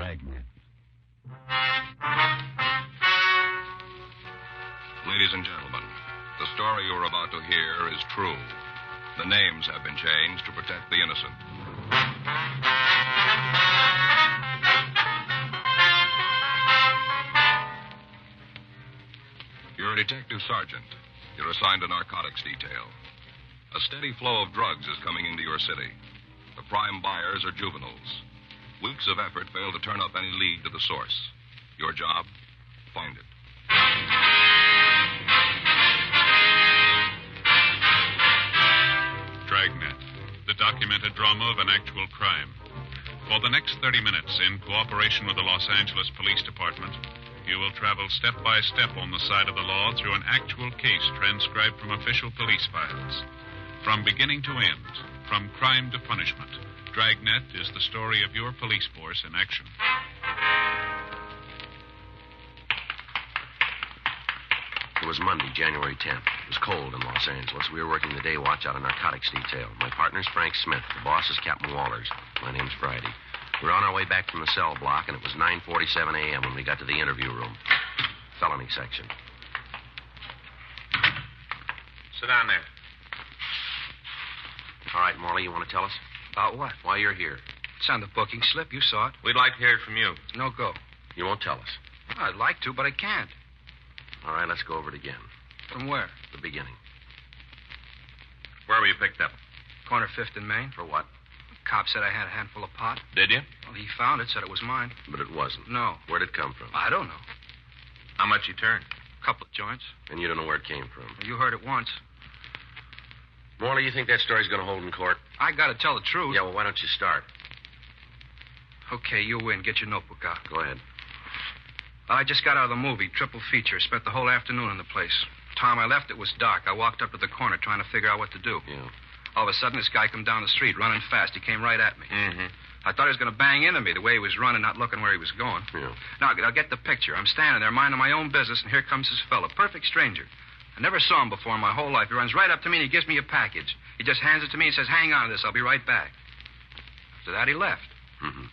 Dragnet. Ladies and gentlemen, the story you're about to hear is true. The names have been changed to protect the innocent. You're a detective sergeant. You're assigned to narcotics detail. A steady flow of drugs is coming into your city. The prime buyers are juveniles. Weeks of effort fail to turn up any lead to the source. Your job? Find it. Dragnet, the documented drama of an actual crime. For the next 30 minutes, in cooperation with the Los Angeles Police Department, you will travel step by step on the side of the law through an actual case transcribed from official police files. From beginning to end, from crime to punishment, Dragnet is the story of your police force in action. It was Monday, January 10th. It was cold in Los Angeles. We were working the day watch out of narcotics detail. My partner's Frank Smith. The boss is Captain Walters. My name's Friday. We were on our way back from the cell block, and it was 9:47 a.m. when we got to the interview room. Felony section. Sit down there. All right, Morley, you want to tell us? About what? Why you're here. It's on the booking slip. You saw it. We'd like to hear it from you. No go. You won't tell us. Well, I'd like to, but I can't. All right, let's go over it again. From where? The beginning. Where were you picked up? Corner 5th and Main. For what? Cop said I had a handful of pot. Did you? Well, he found it, said it was mine. But it wasn't. No. Where'd it come from? I don't know. How much you turned? A couple of joints. And you don't know where it came from. You heard it once. Morley, you think that story's going to hold in court? I got to tell the truth. Yeah, well, why don't you start? Okay, you win. Get your notebook out. Go ahead. I just got out of the movie, triple feature. Spent the whole afternoon in the place. Time I left, it was dark. I walked up to the corner trying to figure out what to do. Yeah. All of a sudden, this guy come down the street, running fast. He came right at me. Mm-hmm. I thought he was going to bang into me the way he was running, not looking where he was going. Yeah. Now, I'll get the picture. I'm standing there minding my own business, and here comes this fellow, perfect stranger. I never saw him before in my whole life. He runs right up to me, and he gives me a package. He just hands it to me and says, hang on to this. I'll be right back. After that, he left. Mm-hmm.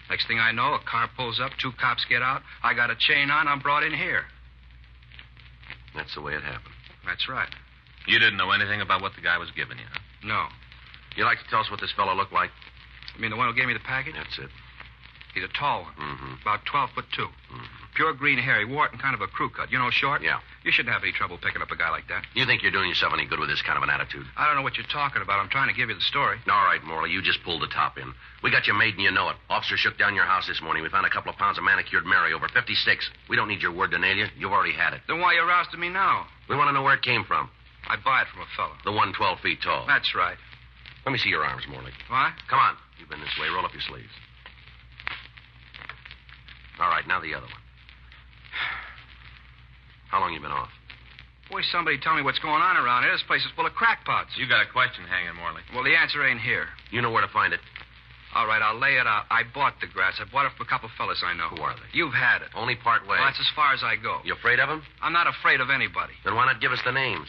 Next thing I know, a car pulls up, 2 cops get out. I got a chain on. I'm brought in here. That's the way it happened. That's right. You didn't know anything about what the guy was giving you, huh? No. You like to tell us what this fellow looked like? You mean the one who gave me the package? That's it. He's a tall one. Mm-hmm. About 12'2". Mm-hmm. Pure green hair. He wore it in kind of a crew cut. You know, short? Yeah. You shouldn't have any trouble picking up a guy like that. You think you're doing yourself any good with this kind of an attitude? I don't know what you're talking about. I'm trying to give you the story. All right, Morley, you just pulled the top in. We got you made and you know it. Officer shook down your house this morning. We found a couple of pounds of manicured Mary, over 56. We don't need your word to nail you. You've already had it. Then why you rousting me now? We want to know where it came from. I buy it from a fellow. The one 12 feet tall. That's right. Let me see your arms, Morley. What? Come on. You've been this way. Roll up your sleeves. All right, now the other one. How long you been off? Boy, somebody tell me what's going on around here. This place is full of crackpots. You got a question hanging, Morley. Well, the answer ain't here. You know where to find it. All right, I'll lay it out. I bought the grass. I bought it from a couple fellas I know. Who are they? You've had it. Only part way. Well, that's as far as I go. You afraid of them? I'm not afraid of anybody. Then why not give us the names?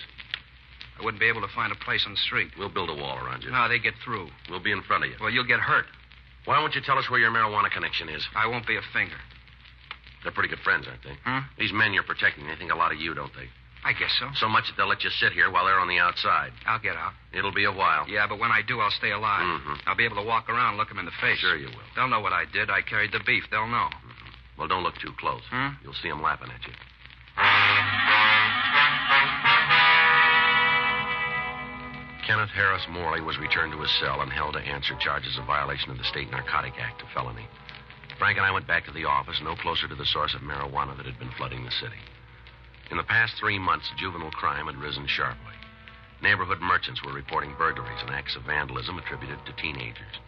I wouldn't be able to find a place on the street. We'll build a wall around you. No, they get through. We'll be in front of you. Well, you'll get hurt. Why won't you tell us where your marijuana connection is? I won't be a finger. They're pretty good friends, aren't they? Hmm? These men you're protecting, they think a lot of you, don't they? I guess so. So much that they'll let you sit here while they're on the outside. I'll get out. It'll be a while. Yeah, but when I do, I'll stay alive. Mm-hmm. I'll be able to walk around and look them in the face. Sure you will. They'll know what I did. I carried the beef. They'll know. Mm-hmm. Well, don't look too close. Hmm? You'll see them laughing at you. Kenneth Harris Morley was returned to his cell and held to answer charges of violation of the State Narcotic Act, a felony. Frank and I went back to the office, no closer to the source of marijuana that had been flooding the city. In the past 3 months, juvenile crime had risen sharply. Neighborhood merchants were reporting burglaries and acts of vandalism attributed to teenagers.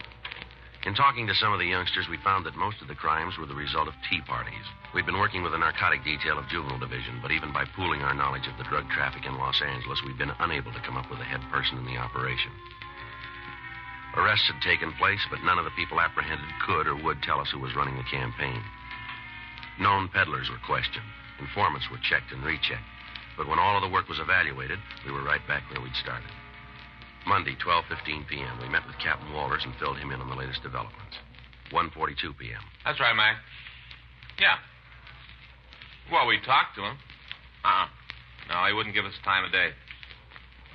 In talking to some of the youngsters, we found that most of the crimes were the result of tea parties. We'd been working with the narcotic detail of juvenile division, but even by pooling our knowledge of the drug traffic in Los Angeles, we'd been unable to come up with a head person in the operation. Arrests had taken place, but none of the people apprehended could or would tell us who was running the campaign. Known peddlers were questioned. Informants were checked and rechecked. But when all of the work was evaluated, we were right back where we'd started. Monday, 12:15 p.m., we met with Captain Walters and filled him in on the latest developments. 1:42 p.m. That's right, Mac. Yeah. Well, we talked to him. No, he wouldn't give us time of day.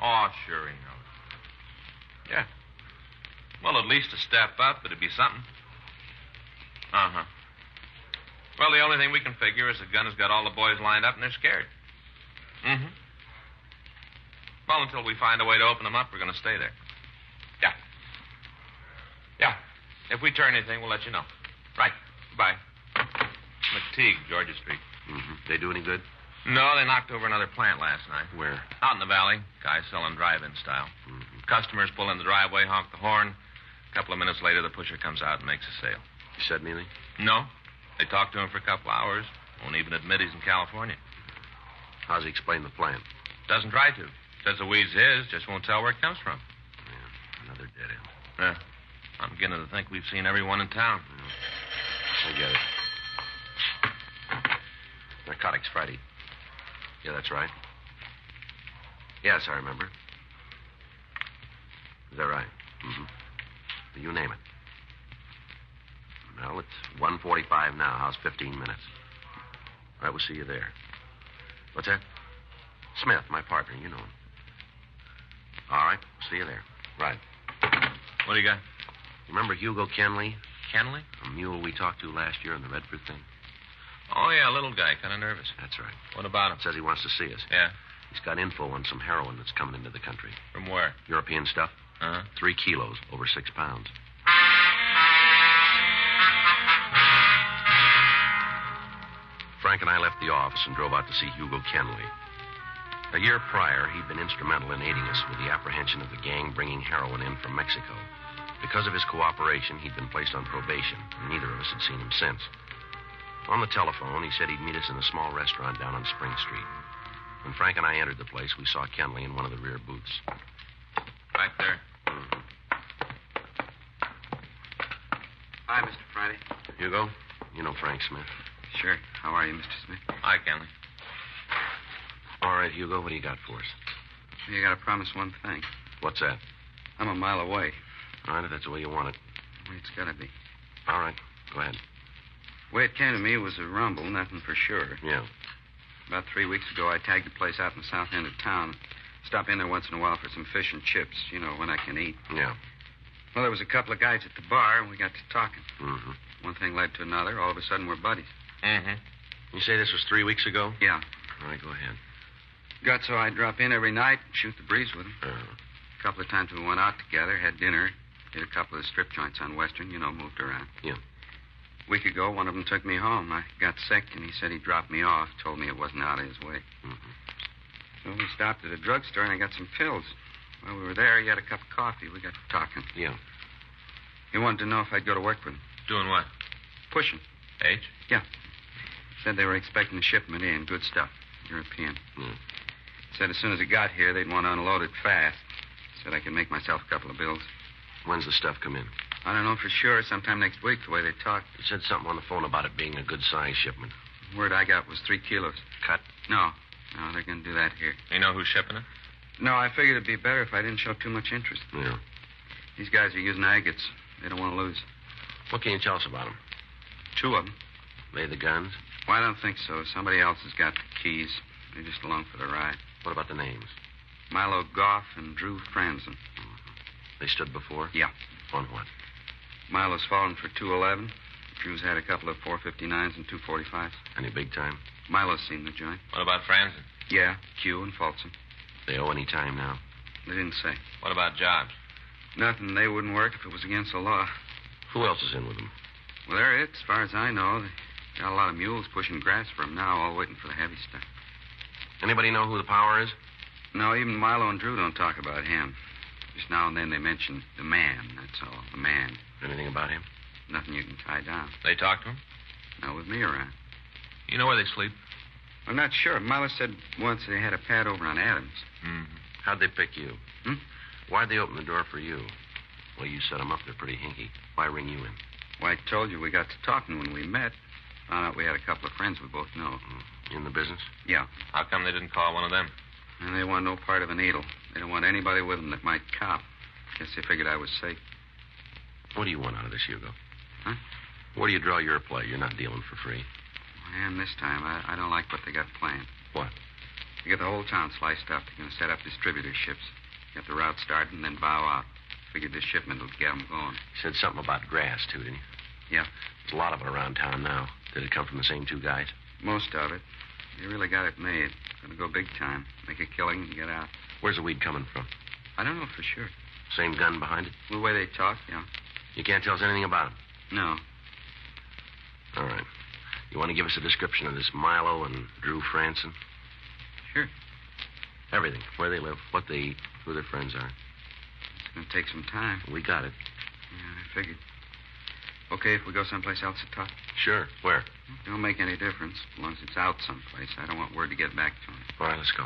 Oh, sure he knows. Yeah. Well, at least a step up, it'd be something. Uh-huh. Well, the only thing we can figure is the gun has got all the boys lined up and they're scared. Mm-hmm. Well, until we find a way to open them up, we're going to stay there. Yeah. Yeah. If we turn anything, we'll let you know. Right. Bye. McTeague, Georgia Street. Mm-hmm. They do any good? No, they knocked over another plant last night. Where? Out in the valley. Guys selling drive-in style. Mm-hmm. Customers pull in the driveway, honk the horn. A couple of minutes later, the pusher comes out and makes a sale. You said anything? No. They talked to him for a couple hours. Won't even admit he's in California. How's he explain the plan? Doesn't try to. Says the weed's his, just won't tell where it comes from. Yeah, another dead end. Yeah. I'm beginning to think we've seen everyone in town. Yeah. I get it. Narcotics Friday. Yeah, that's right. Yes, I remember. Is that right? Mm-hmm. You name it. Well, it's 1:45 now. How's 15 minutes? All right, we'll see you there. What's that? Smith, my partner. You know him. All right, see you there. Right. What do you got? Remember Hugo Kenley? Kenley? A mule we talked to last year in the Redford thing? Oh, yeah, little guy, kind of nervous. That's right. What about him? Says he wants to see us. Yeah? He's got info on some heroin that's coming into the country. From where? European stuff. Uh-huh. 3 kilos, over 6 pounds. Frank and I left the office and drove out to see Hugo Kenley. A year prior, he'd been instrumental in aiding us with the apprehension of the gang bringing heroin in from Mexico. Because of his cooperation, he'd been placed on probation, and neither of us had seen him since. On the telephone, he said he'd meet us in a small restaurant down on Spring Street. When Frank and I entered the place, we saw Kenley in one of the rear booths. Back there. Mm-hmm. Hi, Mr. Friday. Hugo, you know Frank Smith. Sure. How are you, Mr. Smith? Hi, Kenley. All right, Hugo, what do you got for us? You got to promise one thing. What's that? I'm a mile away. All right, if that's the way you want it. The way it's got to be. All right, go ahead. The way it came to me was a rumble, nothing for sure. Yeah. About 3 weeks ago, I tagged a place out in the south end of town. Stop in there once in a while for some fish and chips, you know, when I can eat. Yeah. Well, there was a couple of guys at the bar, and we got to talking. Mm-hmm. One thing led to another. All of a sudden, we're buddies. Mm-hmm. You say this was 3 weeks ago? Yeah. All right, go ahead. Got so I'd drop in every night and shoot the breeze with them. A couple of times we went out together, had dinner, hit a couple of strip joints on Western, you know, moved around. Yeah. A week ago, one of them took me home. I got sick, and he said he'd drop me off, told me it wasn't out of his way. Mm-hmm. So we stopped at a drugstore, and I got some pills. While we were there, he had a cup of coffee. We got to talking. Yeah. He wanted to know if I'd go to work with him. Doing what? Pushing. H? Yeah. Said they were expecting a shipment in. Good stuff. European. Mm. Said as soon as it got here, they'd want to unload it fast. Said I could make myself a couple of bills. When's the stuff come in? I don't know for sure. Sometime next week, the way they talked. You said something on the phone about it being a good-sized shipment. The word I got was 3 kilos. Cut? No, they're going to do that here. You know who's shipping it? No, I figured it'd be better if I didn't show too much interest. Yeah. These guys are using agates. They don't want to lose. What can you tell us about them? 2 of them. They the guns? Well, I don't think so. Somebody else has got the keys. They're just along for the ride. What about the names? Milo Goff and Drew Franzen. Mm-hmm. They stood before? Yeah. On what? Milo's fallen for 211. Drew's had a couple of 459s and 245s. Any big time? Milo's seen the joint. What about Franzen? Yeah, Q and Folsom. They owe any time now? They didn't say. What about jobs? Nothing. They wouldn't work if it was against the law. Who else is in with them? Well, they're it, as far as I know. They got a lot of mules pushing grass for them now, all waiting for the heavy stuff. Anybody know who the power is? No, even Milo and Drew don't talk about him. Just now and then they mention the man, that's all. The man. Anything about him? Nothing you can tie down. They talk to him? Not with me around. You know where they sleep? I'm not sure. Milo said once they had a pad over on Adams. Mm-hmm. How'd they pick you? Why'd they open the door for you? Well, you set them up. They're pretty hinky. Why ring you in? Well, I told you we got to talking when we met. Found out we had a couple of friends we both know. In the business? Yeah. How come they didn't call one of them? And they want no part of a needle. They don't want anybody with them that might cop. Guess they figured I was safe. What do you want out of this, Hugo? Huh? Where do you draw your play? You're not dealing for free. I am this time. I don't like what they got planned. What? You get the whole town sliced up. They're going to set up distributorships. Get the route started and then bow out. Figured this shipment will get them going. You said something about grass, too, didn't you? Yeah. There's a lot of it around town now. Did it come from the same two guys? Most of it. They really got it made. Going to go big time. Make a killing and get out. Where's the weed coming from? I don't know for sure. Same gun behind it? The way they talk, yeah. You can't tell us anything about him? No. All right. You want to give us a description of this Milo and Drew Franson? Sure. Everything. Where they live, what they eat, who their friends are. It's going to take some time. We got it. Yeah, I figured. Okay, if we go someplace else to talk? Sure. Where? It don't make any difference, as long as it's out someplace. I don't want word to get back to him. All right, let's go.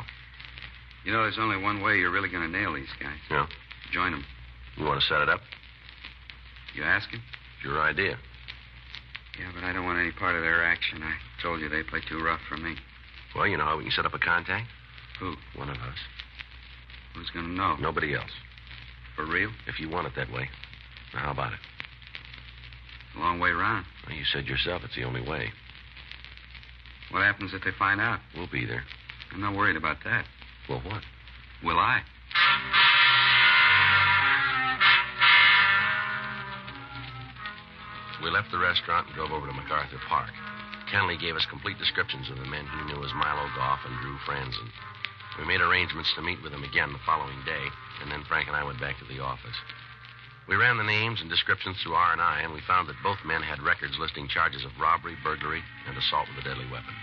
You know, there's only one way you're really going to nail these guys. Yeah? Join them. You want to set it up? You ask him? It's your idea. Yeah, but I don't want any part of their action. I told you they play too rough for me. Well, you know how we can set up a contact? Who? One of us. Who's going to know? Nobody else. For real? If you want it that way. Now, how about it? A long way round. Well, you said yourself it's the only way. What happens if they find out? We'll be there. I'm not worried about that. Well, what? Will I? We left the restaurant and drove over to MacArthur Park. Kenley gave us complete descriptions of the men he knew as Milo Goff and Drew Franzen. We made arrangements to meet with them again the following day, and then Frank and I went back to the office. We ran the names and descriptions through R&I, and we found that both men had records listing charges of robbery, burglary, and assault with a deadly weapon.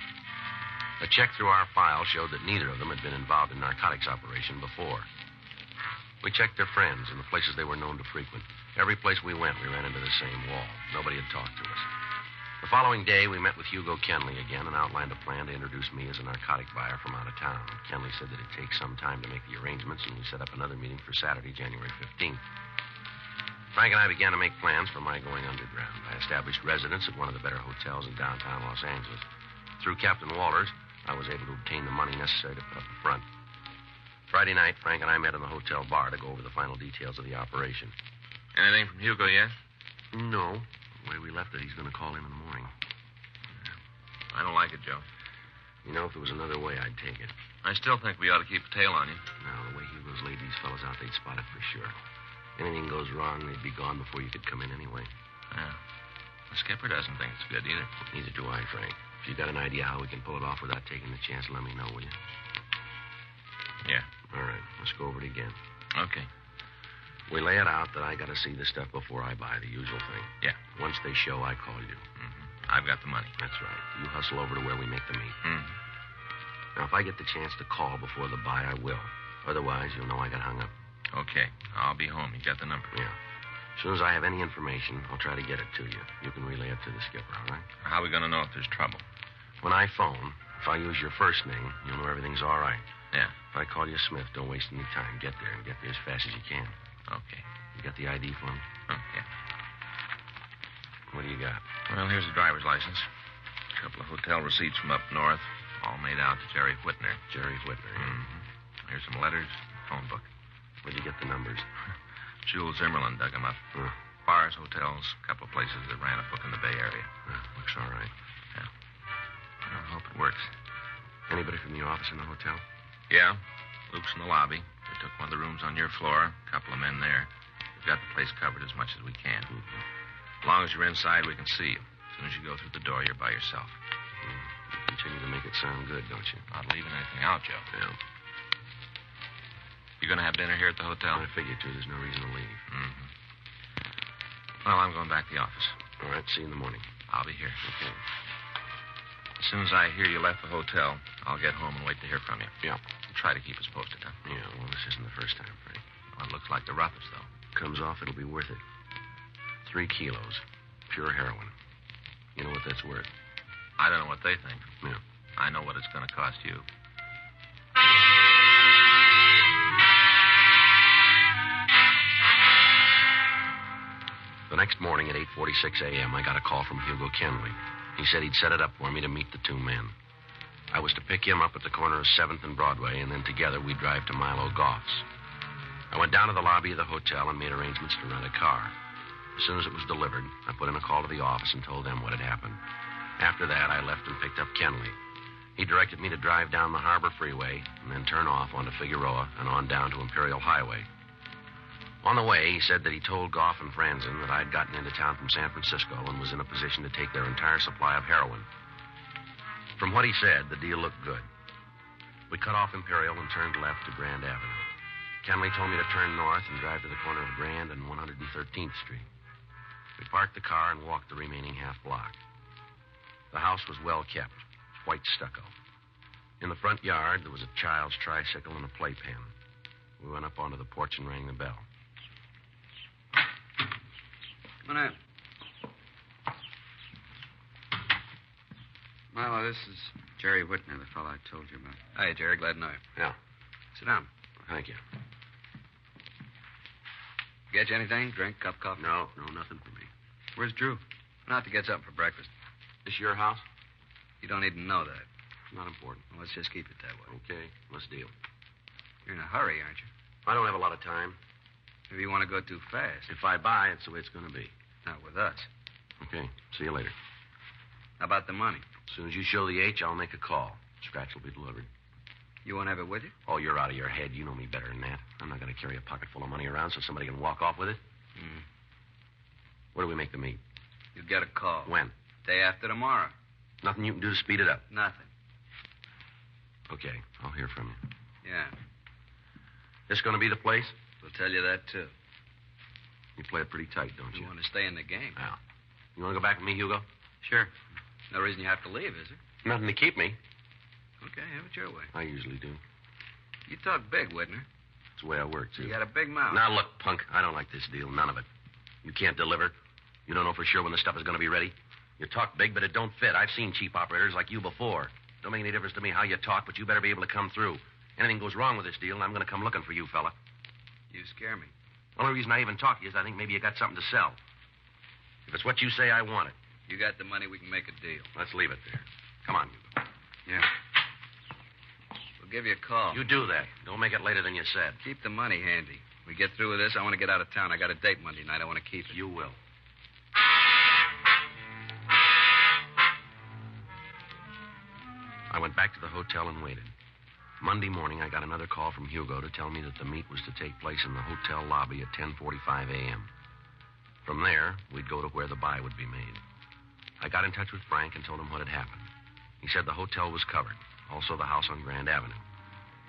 A check through our file showed that neither of them had been involved in narcotics operation before. We checked their friends and the places they were known to frequent. Every place we went, we ran into the same wall. Nobody had talked to us. The following day, we met with Hugo Kenley again and outlined a plan to introduce me as a narcotic buyer from out of town. Kenley said that it'd take some time to make the arrangements, and we set up another meeting for Saturday, January 15th. Frank and I began to make plans for my going underground. I established residence at one of the better hotels in downtown Los Angeles. Through Captain Walters, I was able to obtain the money necessary to put up the front. Friday night, Frank and I met in the hotel bar to go over the final details of the operation. Anything from Hugo yet? No. The way we left it, he's going to call in the morning. I don't like it, Joe. You know, if there was another way, I'd take it. I still think we ought to keep a tail on you. No, the way Hugo's laid these fellows out, they'd spot it for sure. Anything goes wrong, they'd be gone before you could come in anyway. Yeah. The skipper doesn't think it's good either. Neither do I, Frank. If you got an idea how we can pull it off without taking the chance, let me know, will you? Yeah. All right, let's go over it again. Okay. We lay it out that I got to see the stuff before I buy, the usual thing. Yeah. Once they show, I call you. Mm-hmm. I've got the money. That's right. You hustle over to where we make the meet. Mm-hmm. Now, if I get the chance to call before the buy, I will. Otherwise, you'll know I got hung up. Okay. I'll be home. You got the number. Yeah. As soon as I have any information, I'll try to get it to you. You can relay it to the skipper, all right? How are we going to know if there's trouble? When I phone, if I use your first name, you'll know everything's all right. Yeah. If I call you Smith, don't waste any time. Get there, and get there as fast as you can. Okay. You got the ID for me? Oh, yeah. What do you got? Well, here's the driver's license. A couple of hotel receipts from up north, all made out to Jerry Whitner. Jerry Whitner. Yeah. Mm-hmm. Here's some letters, phone book. Where'd you get the numbers? Jules Zimmerlin dug them up. Huh. Bars, hotels, a couple of places that ran a book in the Bay Area. Looks all right. Yeah. I hope it works. Anybody from the office in the hotel? Yeah. Luke's in the lobby. We took one of the rooms on your floor. A couple of men there. We've got the place covered as much as we can. Mm-hmm. As long as you're inside, we can see you. As soon as you go through the door, you're by yourself. You continue to make it sound good, don't you? Not leaving anything out, Joe. Yeah. You going to have dinner here at the hotel? I figured to. There's no reason to leave. Mm-hmm. Well, I'm going back to the office. All right, see you in the morning. I'll be here. Okay. As soon as I hear you left the hotel, I'll get home and wait to hear from you. Yeah. Try to keep us posted, huh? Yeah, well, this isn't the first time, Frank. Well, it looks like the roughest, though. Comes off, it'll be worth it. 3 kilos. Pure heroin. You know what that's worth? I don't know what they think. Yeah. I know what it's going to cost you. The next morning at 8:46 a.m., I got a call from Hugo Kenley. He said he'd set it up for me to meet the two men. I was to pick him up at the corner of 7th and Broadway, and then together we'd drive to Milo Goff's. I went down to the lobby of the hotel and made arrangements to rent a car. As soon as it was delivered, I put in a call to the office and told them what had happened. After that, I left and picked up Kenley. He directed me to drive down the Harbor Freeway and then turn off onto Figueroa and on down to Imperial Highway. On the way, he said that he told Goff and Franzen that I'd gotten into town from San Francisco and was in a position to take their entire supply of heroin. From what he said, the deal looked good. We cut off Imperial and turned left to Grand Avenue. Kenley told me to turn north and drive to the corner of Grand and 113th Street. We parked the car and walked the remaining half block. The house was well kept, white stucco. In the front yard, there was a child's tricycle and a playpen. We went up onto the porch and rang the bell. Come on in. Milo, this is Jerry Whitner, the fellow I told you about. Hi, Jerry. Glad to know you. Yeah. Sit down. Thank you. Get you anything? Drink, cup of coffee? No, nothing for me. Where's Drew? Went out to get something for breakfast. This your house? You don't even know that. Not important. Well, let's just keep it that way. Okay, let's deal. You're in a hurry, aren't you? I don't have a lot of time. Maybe you want to go too fast. If I buy, it's the way it's going to be. Not with us. Okay, see you later. How about the money? As soon as you show the H, I'll make a call. Scratch will be delivered. You won't have it with you? Oh, you're out of your head. You know me better than that. I'm not going to carry a pocket full of money around so somebody can walk off with it. Where do we make the meet? You get a call. When? Day after tomorrow. Nothing you can do to speed it up. Nothing. Okay, I'll hear from you. Yeah. This going to be the place? We'll tell you that, too. You play it pretty tight, don't you? You want to stay in the game. Yeah. You want to go back with me, Hugo? Sure. No reason you have to leave, is there? Nothing to keep me. Okay, have it your way. I usually do. You talk big, Whitner. It's the way I work, too. You got a big mouth. Now, look, punk, I don't like this deal. None of it. You can't deliver. You don't know for sure when the stuff is going to be ready. You talk big, but it don't fit. I've seen cheap operators like you before. Don't make any difference to me how you talk, but you better be able to come through. Anything goes wrong with this deal, and I'm going to come looking for you, fella. You scare me. The only reason I even talk to you is I think maybe you got something to sell. If it's what you say, I want it. You got the money, we can make a deal. Let's leave it there. Come on, Hugo. Yeah. We'll give you a call. You do that. Don't make it later than you said. Keep the money handy. We get through with this, I want to get out of town. I got a date Monday night. I want to keep it. You will. I went back to the hotel and waited. Monday morning, I got another call from Hugo to tell me that the meet was to take place in the hotel lobby at 10:45 a.m. From there, we'd go to where the buy would be made. I got in touch with Frank and told him what had happened. He said the hotel was covered, also the house on Grand Avenue.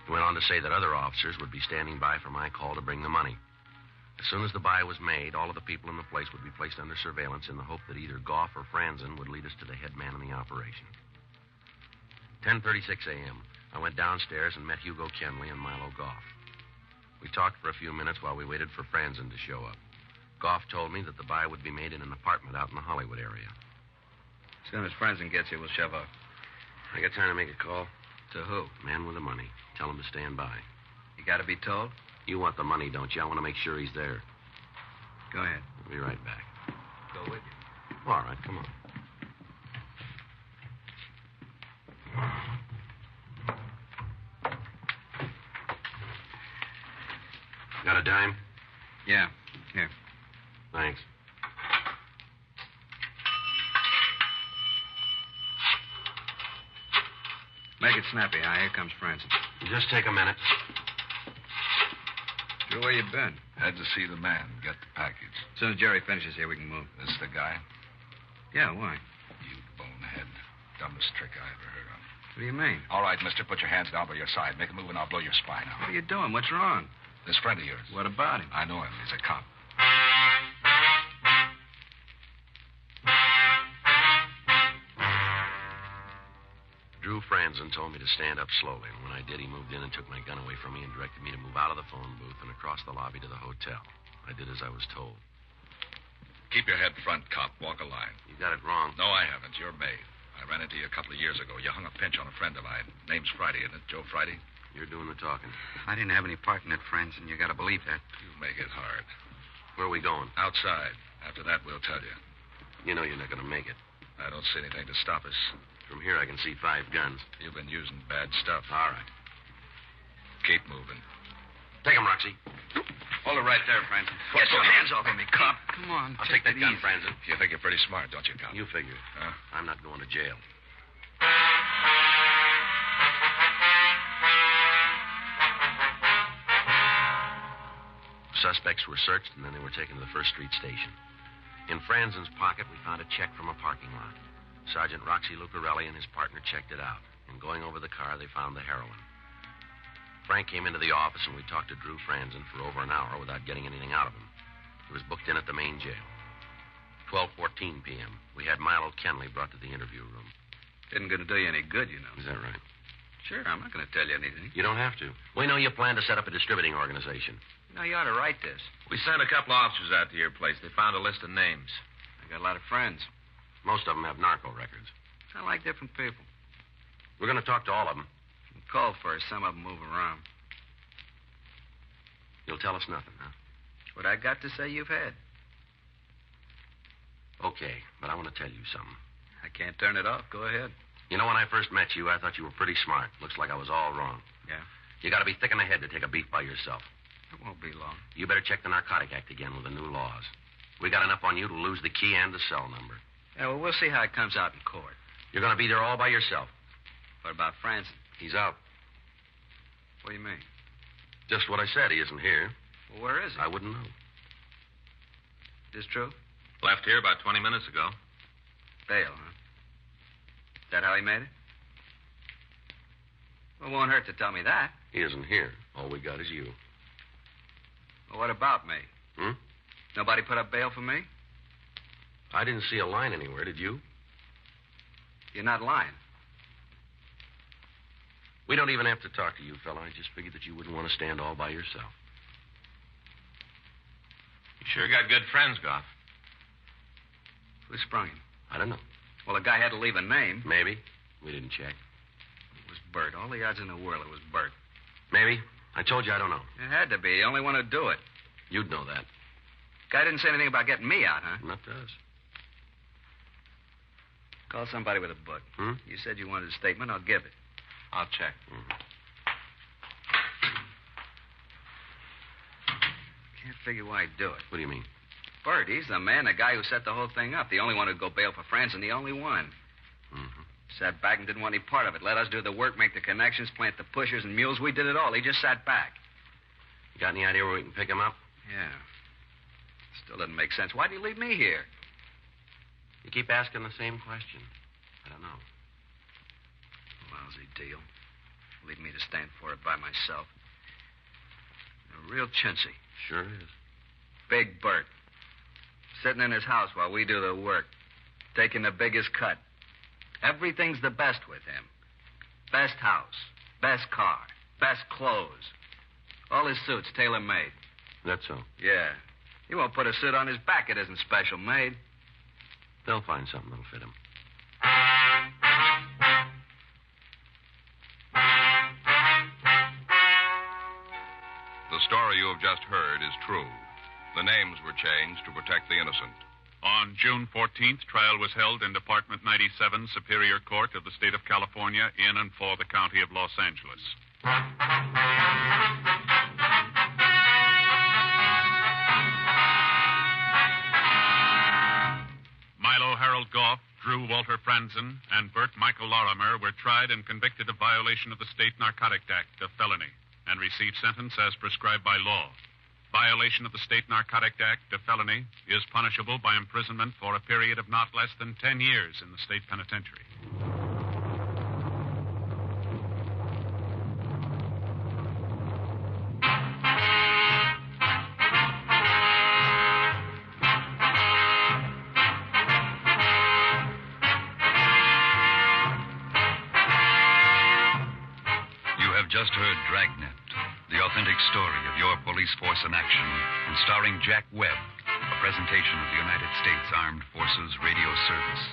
He went on to say that other officers would be standing by for my call to bring the money. As soon as the buy was made, all of the people in the place would be placed under surveillance in the hope that either Goff or Franzen would lead us to the head man in the operation. 10:36 a.m., I went downstairs and met Hugo Kenley and Milo Goff. We talked for a few minutes while we waited for Franzen to show up. Goff told me that the buy would be made in an apartment out in the Hollywood area. As soon as Franzen gets here, we'll shove up. I got time to make a call. To who? Man with the money. Tell him to stand by. You got to be told? You want the money, don't you? I want to make sure he's there. Go ahead. I'll be right back. Go with you. All right, come on. Got a dime? Yeah. Here. Thanks. Make it snappy, huh? Here comes Franzen. Just take a minute. Drew, where you been? Had to see the man, get the package. As soon as Jerry finishes here, we can move. This the guy? Yeah, why? You bonehead. Dumbest trick I ever heard of. What do you mean? All right, mister, put your hands down by your side. Make a move and I'll blow your spine out. What are you doing? What's wrong? This friend of yours. What about him? I know him. He's a cop. Drew Franzen told me to stand up slowly, and when I did, he moved in and took my gun away from me and directed me to move out of the phone booth and across the lobby to the hotel. I did as I was told. Keep your head front, cop. Walk a line. You got it wrong. No, I haven't. You're May. I ran into you a couple of years ago. You hung a pinch on a friend of mine. Name's Friday, isn't it? Joe Friday? You're doing the talking. I didn't have any part in it, Franzen. You got to believe that. You make it hard. Where are we going? Outside. After that, we'll tell you. You know you're not going to make it. I don't see anything to stop us. From here, I can see 5 guns. You've been using bad stuff. All right. Keep moving. Take him, Roxy. Hold it right there, Franzen. Get your hands off of me, cop. Come on. I'll take that it gun, easy. Franzen. You think you're pretty smart, don't you, Cop? You figure. Huh? I'm not going to jail. Suspects were searched, and then they were taken to the First Street station. In Franzen's pocket, we found a check from a parking lot. Sergeant Roxy Lucarelli and his partner checked it out. In going over the car, they found the heroin. Frank came into the office, and we talked to Drew Franzen for over an hour without getting anything out of him. He was booked in at the main jail. 12:14 p.m. We had Milo Kenley brought to the interview room. Isn't going to do you any good, you know. Is that right? Sure, I'm not going to tell you anything. You don't have to. We know you plan to set up a distributing organization. You know, you ought to write this. We sent a couple of officers out to your place. They found a list of names. I got a lot of friends. Most of them have narco records. I like different people. We're going to talk to all of them. Call first. Some of them move around. You'll tell us nothing, huh? What I got to say, you've had. Okay, but I want to tell you something. I can't turn it off. Go ahead. You know, when I first met you, I thought you were pretty smart. Looks like I was all wrong. Yeah? You got to be thick in the head to take a beat by yourself. It won't be long. You better check the Narcotic Act again with the new laws. We got enough on you to lose the key and the cell number. Yeah, well, we'll see how it comes out in court. You're going to be there all by yourself. What about Franzen? He's out. What do you mean? Just what I said. He isn't here. Well, where is he? I wouldn't know. Is this true? Left here about 20 minutes ago. Bail, huh? Is that how he made it? Well, it won't hurt to tell me that. He isn't here. All we got is you. Well, what about me? Hmm? Nobody put up bail for me? I didn't see a line anywhere, did you? You're not lying. We don't even have to talk to you, fella. I just figured that you wouldn't want to stand all by yourself. You sure got good friends, Goff. Who sprung him? I don't know. Well, the guy had to leave a name. Maybe. We didn't check. It was Bert. All the odds in the world it was Bert. Maybe. I told you I don't know. It had to be. The only one to do it. You'd know that. Guy didn't say anything about getting me out, huh? Not to us. Call somebody with a book. Hmm? You said you wanted a statement. I'll give it. I'll check. Mm-hmm. Can't figure why he'd do it. What do you mean? Bert, he's the man, the guy who set the whole thing up. The only one who'd go bail for Franzen, the only one. Mm-hmm. Sat back and didn't want any part of it. Let us do the work, make the connections, plant the pushers and mules. We did it all. He just sat back. You got any idea where we can pick him up? Yeah. Still doesn't make sense. Why'd he leave me here? You keep asking the same question. I don't know. Lousy deal. Leave me to stand for it by myself. A real chintzy. Sure is. Big Bert. Sitting in his house while we do the work. Taking the biggest cut. Everything's the best with him. Best house. Best car. Best clothes. All his suits tailor-made. That's so. Yeah. He won't put a suit on his back. It isn't special made. They'll find something that'll fit him. The story you have just heard is true. The names were changed to protect the innocent. On June 14th, trial was held in Department 97, Superior Court of the State of California, in and for the County of Los Angeles. Milo Harold Goff, Drew Walter Franzen, and Bert Michael Lorimer were tried and convicted of violation of the State Narcotic Act, a felony, and received sentence as prescribed by law. Violation of the State Narcotic Act, a felony, is punishable by imprisonment for a period of not less than 10 years in the state penitentiary. You have just heard Dragnet, the authentic story of your police force in action, and starring Jack Webb, a presentation of the United States Armed Forces Radio Service.